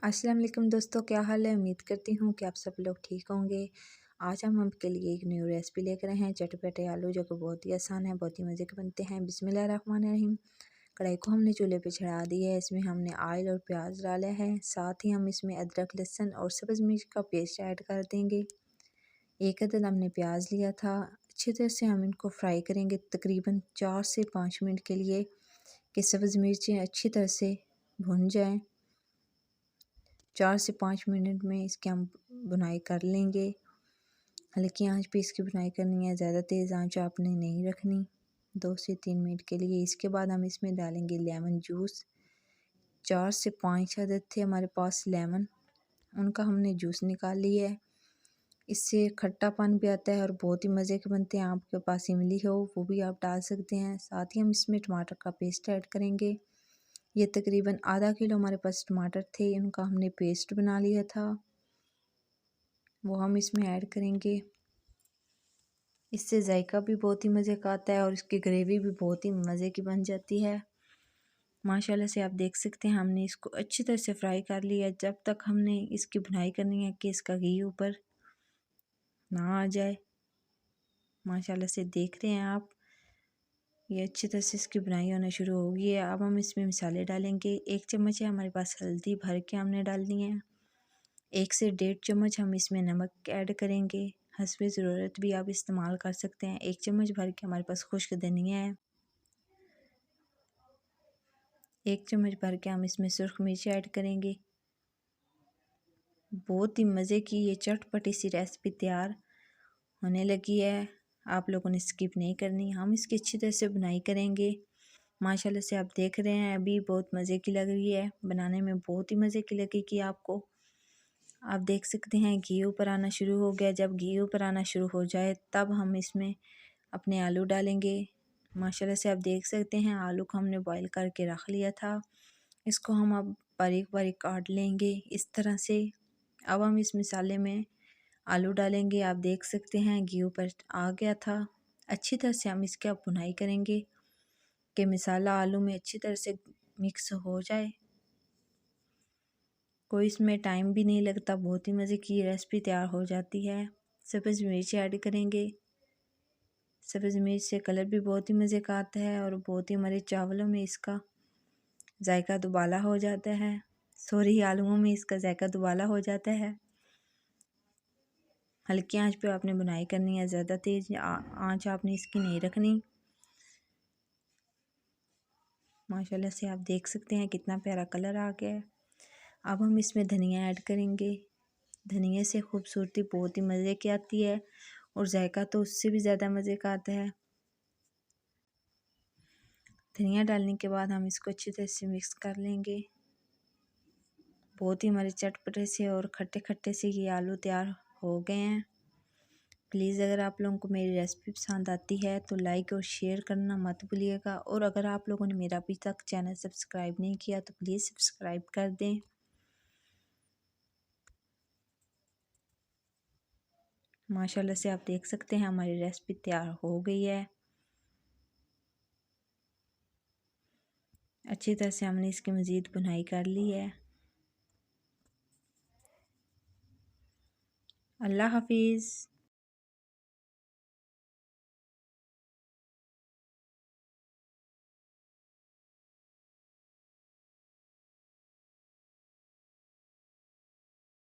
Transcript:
अस्सलाम वालेकुम दोस्तों, क्या हाल है। उम्मीद करती हूँ कि आप सब लोग ठीक होंगे। आज हम आपके लिए एक न्यू रेसिपी लेकर आए हैं, चटपटे आलू, जो कि बहुत ही आसान है, बहुत ही मज़े के बनते हैं। बिस्मिल्लाहिर्रहमानिर्रहीम। कढ़ाई को हमने चूल्हे पे चढ़ा दी है। इसमें हमने ऑयल और प्याज डाला है। साथ ही हम इसमें अदरक, लहसुन और सब्ज़ मिर्च का पेस्ट ऐड कर देंगे। एक अदद हमने प्याज लिया था। अच्छी तरह से हम इनको फ्राई करेंगे तकरीबन 4 से 5 मिनट के लिए, कि सब्ज़ मिर्चें अच्छी तरह से भुन जाएं। 4 से 5 मिनट में इसकी हम बुनाई कर लेंगे। हल्की आंच पे इसकी बुनाई करनी है, ज़्यादा तेज़ आंच आपने नहीं रखनी। 2 से 3 मिनट के लिए। इसके बाद हम इसमें डालेंगे लेमन जूस। 4 से 5 अदद थे हमारे पास लेमन, उनका हमने जूस निकाल लिया है। इससे खट्टापन भी आता है और बहुत ही मज़े के बनते हैं। आपके पास इमली हो वो भी आप डाल सकते हैं। साथ ही हम इसमें टमाटर का पेस्ट ऐड करेंगे। ये तकरीबन आधा किलो हमारे पास टमाटर थे, इनका हमने पेस्ट बना लिया था, वो हम इसमें ऐड करेंगे। इससे जायका भी बहुत ही मज़े का आता है और इसकी ग्रेवी भी बहुत ही मज़े की बन जाती है। माशाल्लाह से आप देख सकते हैं हमने इसको अच्छी तरह से फ्राई कर लिया। जब तक हमने इसकी भुनाई करनी है कि इसका घी ऊपर ना आ जाए। माशाल्लाह से देख रहे हैं आप, ये अच्छी तरह से इसकी बुनाई होना शुरू हो गई है। अब हम इसमें मसाले डालेंगे। 1 चम्मच है हमारे पास हल्दी, भर के हमने डालनी है। 1 से 1.5 चम्मच हम इसमें नमक ऐड करेंगे। हस्बे ज़रूरत भी आप इस्तेमाल कर सकते हैं। 1 चम्मच भर के हमारे पास खुश्क धनिया है। 1 चम्मच भर के हम इसमें सुर्ख मिर्च ऐड करेंगे। बहुत ही मज़े की ये चटपटी सी रेसिपी तैयार होने लगी है। आप लोगों ने स्किप नहीं करनी। हम इसकी अच्छी तरह से बुनाई करेंगे। माशाल्लाह से आप देख रहे हैं अभी बहुत मज़े की लग रही है, बनाने में बहुत ही मज़े की लगेगी आपको। आप देख सकते हैं घी ऊपर आना शुरू हो गया। जब घी ऊपर आना शुरू हो जाए तब हम इसमें अपने आलू डालेंगे। माशाल्लाह से आप देख सकते हैं आलू को हमने बॉईल करके रख लिया था। इसको हम अब बारीक बारीक काट लेंगे इस तरह से। अब हम इस मसाले में आलू डालेंगे। आप देख सकते हैं घी ऊपर आ गया था। अच्छी तरह से हम इसकी अब भुनाई करेंगे कि मसाला आलू में अच्छी तरह से मिक्स हो जाए। कोई इसमें टाइम भी नहीं लगता, बहुत ही मज़े की रेसिपी तैयार हो जाती है। सब्ज़ मिर्च ऐड करेंगे। सब्ज़ मिर्च से कलर भी बहुत ही मज़े का आता है और बहुत ही हमारे चावलों में इसका जायका दुबाला हो जाता है। सॉरी, आलूओं में इसका जायका दुबाला हो जाता है। हल्की आंच पे आपने बुनाई करनी है, ज़्यादा तेज़ आंच आपने इसकी नहीं रखनी। माशाल्लाह से आप देख सकते हैं कितना प्यारा कलर आ गया है। अब हम इसमें धनिया ऐड करेंगे। धनिया से खूबसूरती बहुत ही मज़े की आती है और जायका तो उससे भी ज़्यादा मज़े का आता है। धनिया डालने के बाद हम इसको अच्छी तरह से मिक्स कर लेंगे। बहुत ही हमारे चटपटे से और खट्टे खट्टे से ये आलू तैयार हो गए हैं। प्लीज़ अगर आप लोगों को मेरी रेसिपी पसंद आती है तो लाइक और शेयर करना मत भूलिएगा। और अगर आप लोगों ने मेरा अभी तक चैनल सब्सक्राइब नहीं किया तो प्लीज़ सब्सक्राइब कर दें। माशाल्लाह से आप देख सकते हैं हमारी रेसिपी तैयार हो गई है। अच्छी तरह से हमने इसकी मज़ीद बुनाई कर ली है। अल्लाह हाफिज़।